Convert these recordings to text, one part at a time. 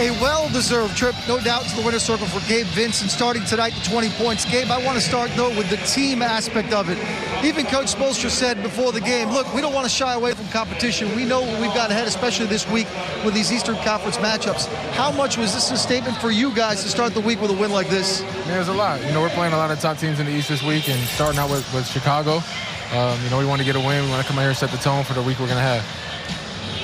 A well-deserved trip, no doubt, to the winner's circle for Gabe Vincent, starting tonight at 20 points. Gabe, I want to start, though, with the team aspect of it. Even Coach Spoelstra said before the game, look, we don't want to shy away from competition. We know we've got ahead, especially this week with these Eastern Conference matchups. How much was this a statement for you guys to start the week with a win like this? There's a lot. We're playing a lot of top teams in the East this week, and starting out with Chicago. We want to get a win. We want to come out here and set the tone for the week we're going to have.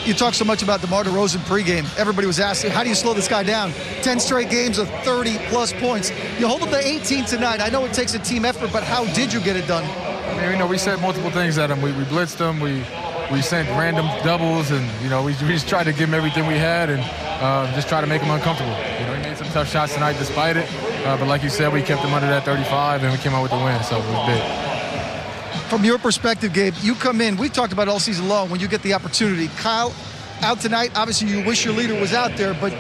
You talk so much about DeMar DeRozan pregame. Everybody was asking, how do you slow this guy down? 10 straight games of 30-plus points. You hold him to 18 tonight. I know it takes a team effort, but how did you get it done? We said multiple things at him. We blitzed him. We sent random doubles, and, we just tried to give him everything we had and just try to make him uncomfortable. He made some tough shots tonight despite it. But like you said, we kept him under that 35, and we came out with the win, so it was big. From your perspective, Gabe, you come in, we've talked about all season long, when you get the opportunity. Kyle, out tonight, obviously you wish your leader was out there, but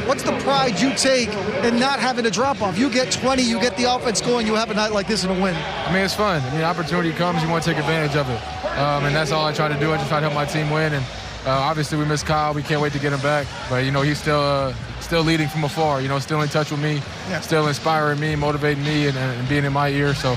what's the pride you take in not having a drop-off? You get 20, you get the offense going, you have a night like this and a win. It's fun. Opportunity comes, you want to take advantage of it. And that's all I try to do. I just try to help my team win. And obviously we miss Kyle. We can't wait to get him back. But, he's still leading from afar, still in touch with me, still inspiring me, motivating me, and being in my ear. So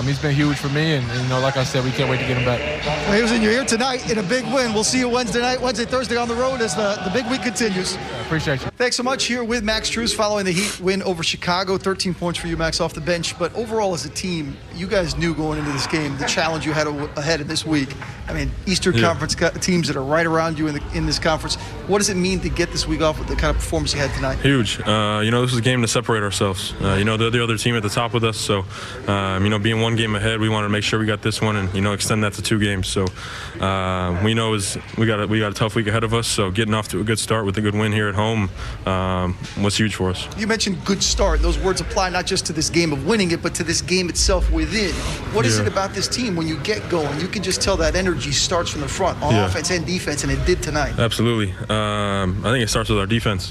he's been huge for me, and like I said, we can't wait to get him back. Well, he was in your ear tonight in a big win. We'll see you Wednesday night, Thursday on the road as the big week continues. Appreciate you. Thanks so much. Here with Max Strus following the Heat win over Chicago. 13 points for you, Max, off the bench. But overall as a team, you guys knew going into this game the challenge you had ahead of this week. Eastern Conference teams that are right around you in this conference. What does it mean to get this week off with the kind of performance you had tonight? Huge. This is a game to separate ourselves. They're the other team at the top with us. So, being one game ahead, we wanted to make sure we got this one and, extend that to 2 games. So, we know we got a tough week ahead of us. So, getting off to a good start with a good win here at home was huge for us. You mentioned good start. Those words apply not just to this game of winning it, but to this game itself within. What is it about this team when you get going? You can just tell that energy starts from the front on offense and defense, and it did tonight. Absolutely. I think it starts with our defense.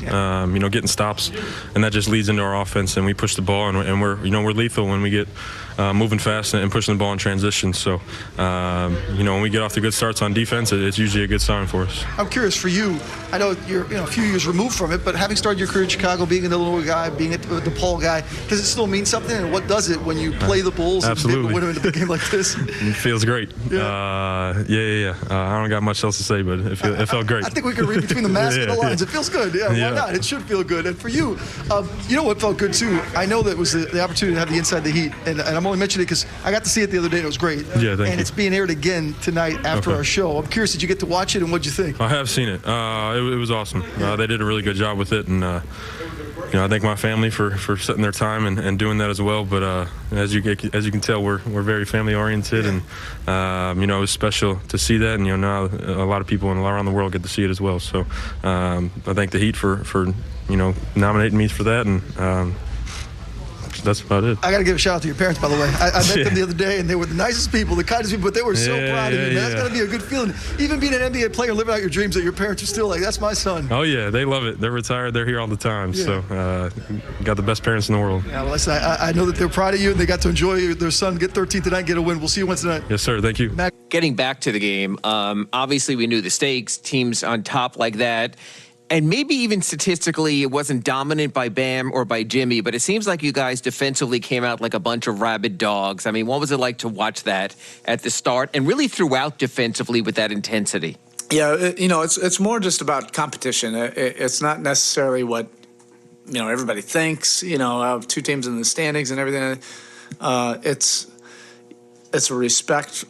Getting stops, and that just leads into our offense, and we push the ball, and we're lethal when we get moving fast and pushing the ball in transition. So, when we get off to good starts on defense, it's usually a good sign for us. I'm curious for you. I know you're a few years removed from it, but having started your career in Chicago, being an Illinois guy, being a DePaul guy, does it still mean something? And what does it when you play the Bulls and win them in a big game like this? It feels great. I don't got much else to say, but it felt great. I think we can read between the mask and the lines. It feels good. Why not? It should feel good. And for you, what felt good too? I know that was the opportunity to have the Inside the Heat, and I'm only mentioning it because I got to see it the other day and it was great. Yeah, thank you. And it's being aired again tonight after our show. I'm curious, did you get to watch it and what'd you think? I have seen it. It was awesome. They did a really good job with it, and I thank my family for setting their time and doing that as well. But as you can tell, we're very family oriented, and it was special to see that. And now a lot of people around the world get to see it as well. So I thank the Heat for nominating me for that, and that's about it. I got to give a shout out to your parents, by the way. I met them the other day, and they were the nicest people, the kindest people, but they were so proud of you. That's got to be a good feeling. Even being an NBA player, living out your dreams, that your parents are still like, that's my son. Oh, yeah, they love it. They're retired. They're here all the time. Yeah. So got the best parents in the world. Yeah, well, listen, I know that they're proud of you, and they got to enjoy their son get 13 tonight, get a win. We'll see you Wednesday night. Yes, sir. Thank you. Getting back to the game, obviously we knew the stakes, teams on top like that. And maybe even statistically, it wasn't dominant by Bam or by Jimmy, but it seems like you guys defensively came out like a bunch of rabid dogs. What was it like to watch that at the start and really throughout defensively with that intensity? Yeah, it's more just about competition. It's not necessarily what, everybody thinks, 2 teams in the standings and everything. It's a respect,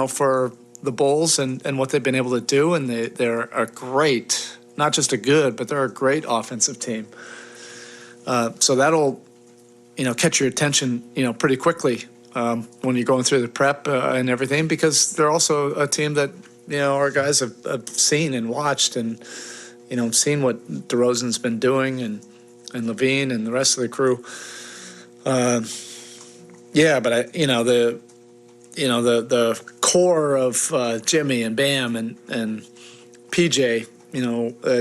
for the Bulls and what they've been able to do, and they're a great, not just a good, but they're a great offensive team. So that'll, catch your attention, pretty quickly when you're going through the prep and everything, because they're also a team that, our guys have seen and watched and, seen what DeRozan's been doing and Levine and the rest of the crew. But the core of Jimmy and Bam and PJ,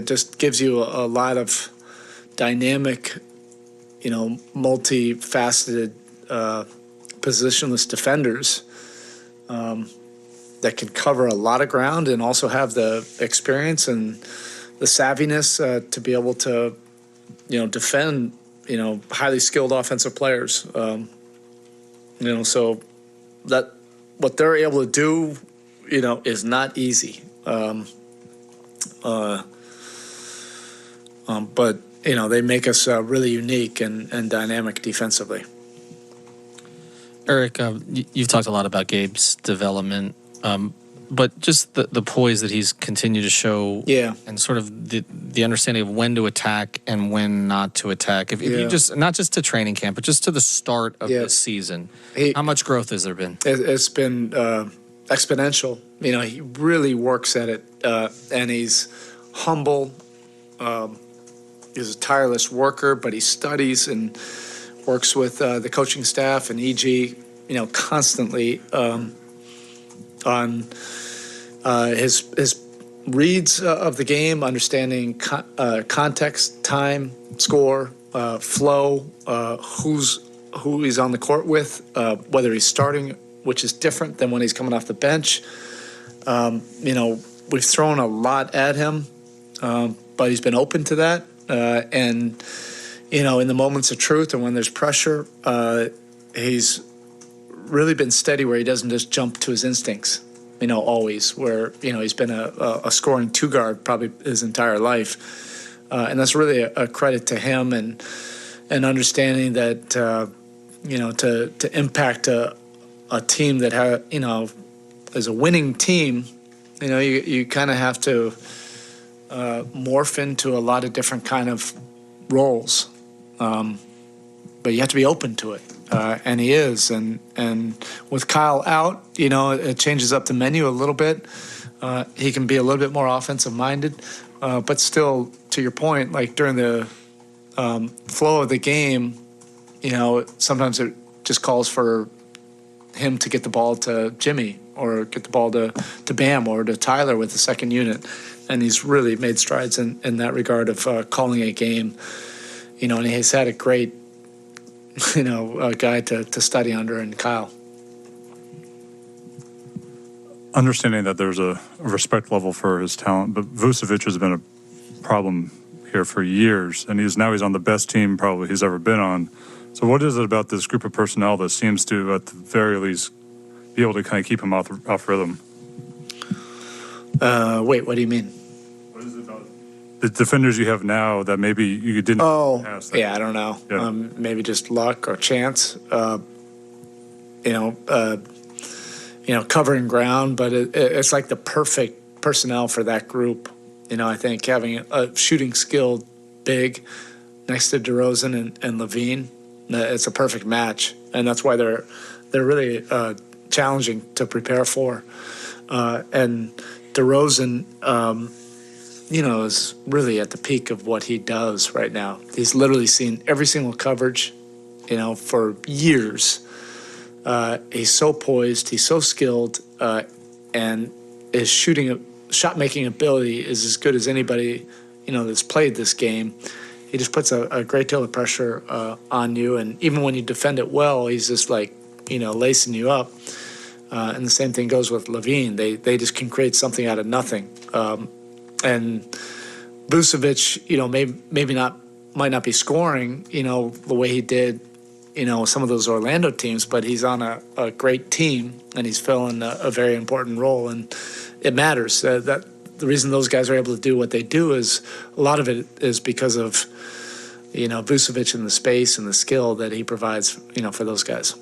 just gives you a lot of dynamic, multifaceted, positionless defenders that can cover a lot of ground and also have the experience and the savviness to be able to, defend, highly skilled offensive players. So that what they're able to do, is not easy. But they make us really unique and dynamic defensively. Eric, you've talked a lot about Gabe's development, but just the poise that he's continued to show, and sort of the understanding of when to attack and when not to attack. If you just not just to training camp, but just to the start of this season, how much growth has there been? It's been exponential. He really works at it, and he's humble. He's a tireless worker, but he studies and works with the coaching staff and EG, constantly on his reads of the game, understanding context, time, score, flow, who he's on the court with, whether he's starting, which is different than when he's coming off the bench. We've thrown a lot at him, but he's been open to that. And in the moments of truth and when there's pressure, he's really been steady where he doesn't just jump to his instincts, always, where, he's been a scoring two guard probably his entire life. And that's really a credit to him and understanding that, to impact a team that is a winning team, you kind of have to morph into a lot of different kind of roles. But you have to be open to it. And he is. And with Kyle out, it changes up the menu a little bit. He can be a little bit more offensive minded. But still, to your point, like during the flow of the game, sometimes it just calls for him to get the ball to Jimmy or get the ball to Bam or to Tyler with the second unit. And he's really made strides in that regard of calling a game. And he's had a great, guy to study under in Kyle. Understanding that there's a respect level for his talent, but Vucevic has been a problem here for years, and he's on the best team probably he's ever been on. So what is it about this group of personnel that seems to, at the very least, be able to kind of keep him off rhythm? Wait, what do you mean? What is it about the defenders you have now that maybe you didn't pass? Yeah, I don't know. Yeah. Maybe just luck or chance. Covering ground, but it's like the perfect personnel for that group. I think having a shooting skilled big next to DeRozan and Levine, it's a perfect match, and that's why they're really challenging to prepare for. And DeRozan, is really at the peak of what he does right now. He's literally seen every single coverage, for years. He's so poised, he's so skilled, and his shot-making ability is as good as anybody, that's played this game. He just puts a great deal of pressure on you, and even when you defend it well, he's just like, lacing you up. And the same thing goes with Levine. They just can create something out of nothing. And Vucevic, might not be scoring, the way he did, some of those Orlando teams, but he's on a great team and he's filling a very important role, and it matters. That the reason those guys are able to do what they do is a lot of it is because of Vucevic and the space and the skill that he provides, for those guys.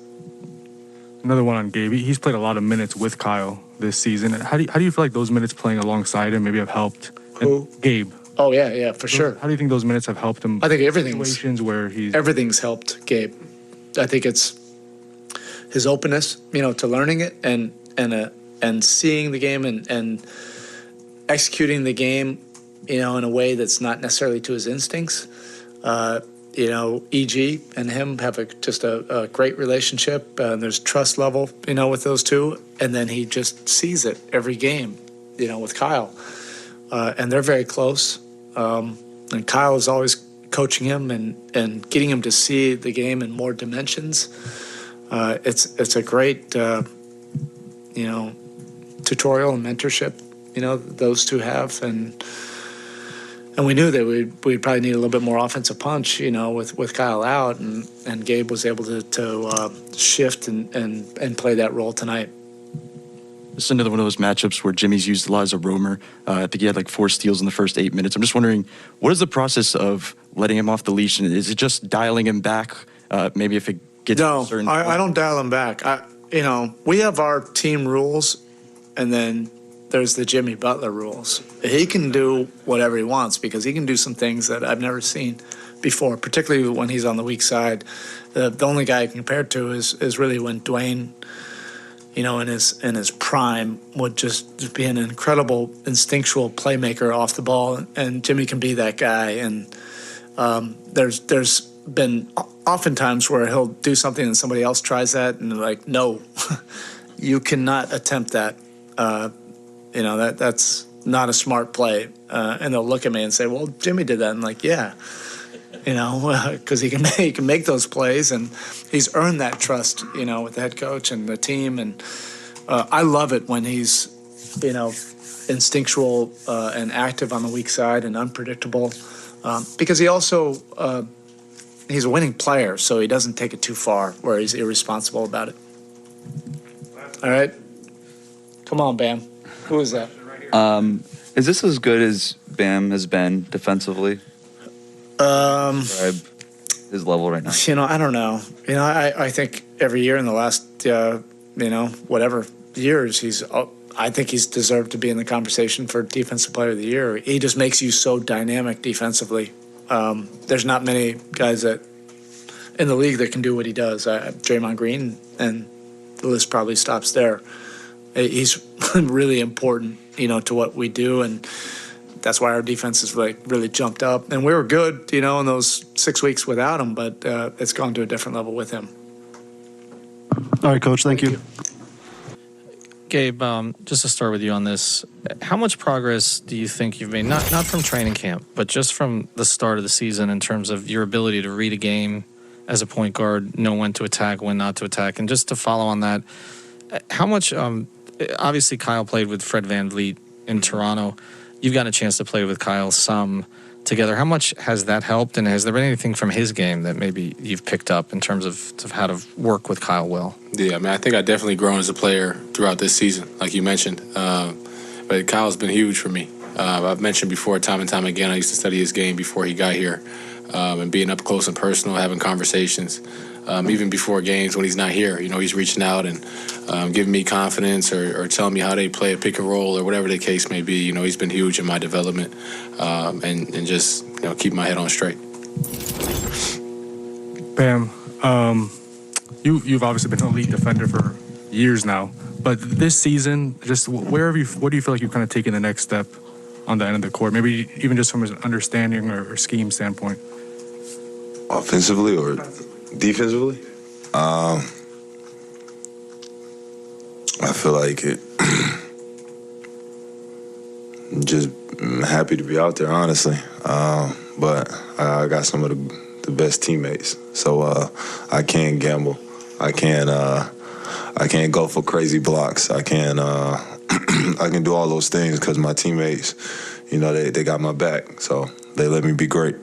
Another one on Gabe. He's played a lot of minutes with Kyle this season. How do you feel like those minutes playing alongside him maybe have helped? Who? Gabe. Oh yeah, for sure. How do you think those minutes have helped him? I think everything's helped Gabe. I think it's his openness, to learning it and seeing the game and executing the game, in a way that's not necessarily to his instincts. EG and him have just a great relationship. There's trust level, with those two. And then he just sees it every game, with Kyle. And they're very close. And Kyle is always coaching him and getting him to see the game in more dimensions. It's a great, tutorial and mentorship, those two have. And and we knew that we'd probably need a little bit more offensive punch, with Kyle out, and Gabe was able to shift and play that role tonight. This is another one of those matchups where Jimmy's used a lot as a roamer. I think he had like 4 steals in the first 8 minutes. I'm just wondering, what is the process of letting him off the leash? And is it just dialing him back? Maybe if it gets to a certain point? I don't dial him back. We have our team rules, and then there's the Jimmy Butler rules. He can do whatever he wants because he can do some things that I've never seen before, particularly when he's on the weak side. The only guy I can compare it to is really when Dwayne, in his prime, would just be an incredible instinctual playmaker off the ball, and Jimmy can be that guy. And there's been oftentimes where he'll do something and somebody else tries that, and they're like, no, you cannot attempt that. That's not a smart play. And they'll look at me and say, well, Jimmy did that. And I'm like, yeah, because he can make those plays, and he's earned that trust, with the head coach and the team. And I love it when he's, instinctual and active on the weak side and unpredictable, because he also he's a winning player, so he doesn't take it too far where he's irresponsible about it. All right, come on, Bam. Who is that? Is this as good as Bam has been defensively? Describe his level right now. I don't know. I think every year in the last, whatever years, I think he's deserved to be in the conversation for Defensive Player of the Year. He just makes you so dynamic defensively. There's not many guys that in the league that can do what he does. Draymond Green, and the list probably stops there. He's really important, to what we do, and that's why our defense has really jumped up. And we were good, in those 6 weeks without him, but it's gone to a different level with him. All right, Coach. Thank you. Gabe, just to start with you on this, how much progress do you think you've made, not from training camp, but just from the start of the season in terms of your ability to read a game as a point guard, know when to attack, when not to attack? And just to follow on that, how much, obviously Kyle played with Fred VanVleet in Toronto. You've gotten a chance to play with Kyle some together. How much has that helped, and has there been anything from his game that maybe you've picked up in terms of how to work with Kyle well? Yeah, I think I've definitely grown as a player throughout this season, like you mentioned. But Kyle's been huge for me. I've mentioned before, time and time again, I used to study his game before he got here, and being up close and personal, having conversations. Even before games when he's not here, he's reaching out and giving me confidence or telling me how they play a pick and roll or whatever the case may be. He's been huge in my development, and just keep my head on straight. Bam, you've obviously been an elite defender for years now, but this season, just where do you feel like you've kind of taken the next step on the end of the court? Maybe even just from an understanding or scheme standpoint. Offensively or defensively? I feel like it. Just happy to be out there, honestly. But I got some of the best teammates, so I can't gamble. I can't go for crazy blocks. I can do all those things because my teammates, they got my back, so they let me be great.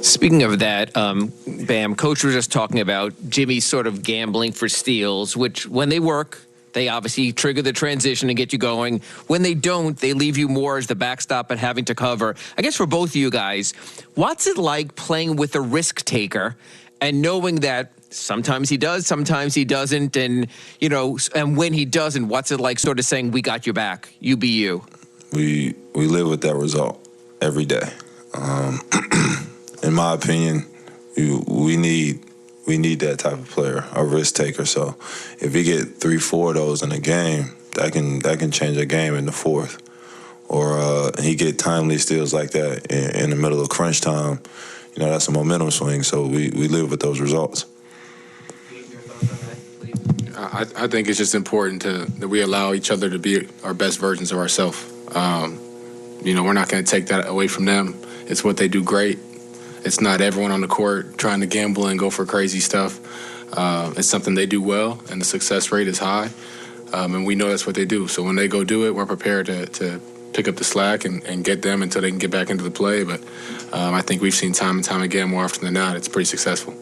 Speaking of that, Bam, Coach was just talking about Jimmy sort of gambling for steals, which when they work, they obviously trigger the transition and get you going. When they don't, they leave you more as the backstop and having to cover. I guess for both of you guys, what's it like playing with a risk taker and knowing that sometimes he does, sometimes he doesn't, and and when he doesn't, what's it like sort of saying, we got your back, you be you? We live with that result every day. In my opinion, we need that type of player, a risk taker. So if you get 3-4 of those in a game, that can change a game in the fourth. Or he get timely steals like that in the middle of crunch time. That's a momentum swing. So we live with those results. I think it's just important that we allow each other to be our best versions of ourselves. We're not going to take that away from them. It's what they do great. It's not everyone on the court trying to gamble and go for crazy stuff. It's something they do well, and the success rate is high, and we know that's what they do. So when they go do it, we're prepared to pick up the slack and get them until they can get back into the play. But I think we've seen time and time again, more often than not, it's pretty successful.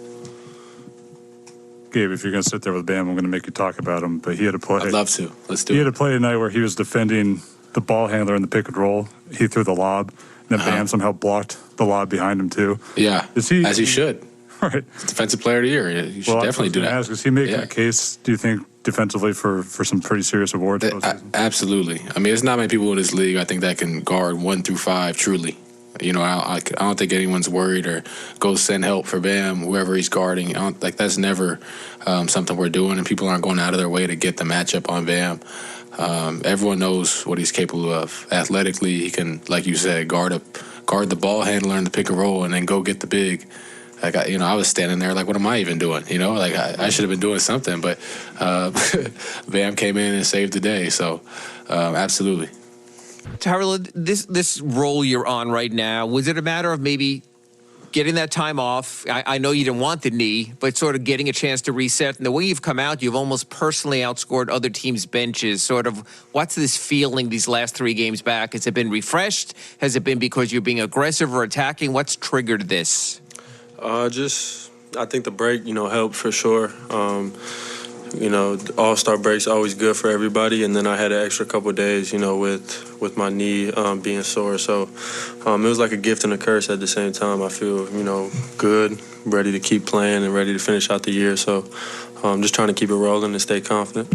Gabe, if you're going to sit there with Bam, I'm going to make you talk about him, but he had a play. I'd love to. Let's do it. He it. had a play tonight where he was defending the ball handler in the pick and roll. He threw the lob, and then Bam somehow blocked the lob behind him, too. Yeah, as he should. Right. Defensive player of the year. You should definitely do that. Ask, is he making a case, do you think, defensively for some pretty serious awards? Absolutely. I mean, there's not many people in this league, I think, that can guard 1 through 5 truly. You know, I don't think anyone's worried or go send help for Bam, whoever he's guarding. That's never something we're doing, and people aren't going out of their way to get the matchup on Bam. Everyone knows what he's capable of. Athletically, he can, like you said, guard the ball handler in the pick and roll and then go get the big. Like, I was standing there like, what am I even doing? You know, like I should have been doing something, but Bam came in and saved the day. So, absolutely. Tyrell, this role you're on right now, was it a matter of maybe getting that time off? I know you didn't want the knee, but sort of getting a chance to reset. And the way you've come out, you've almost personally outscored other teams' benches. Sort of, what's this feeling these last 3 games back? Has it been refreshed? Has it been because you're being aggressive or attacking? What's triggered this? I think the break, helped for sure. The All-Star break's always good for everybody, and then I had an extra couple of days, with my knee being sore. So it was like a gift and a curse at the same time. I feel, good, ready to keep playing and ready to finish out the year. So I'm just trying to keep it rolling and stay confident.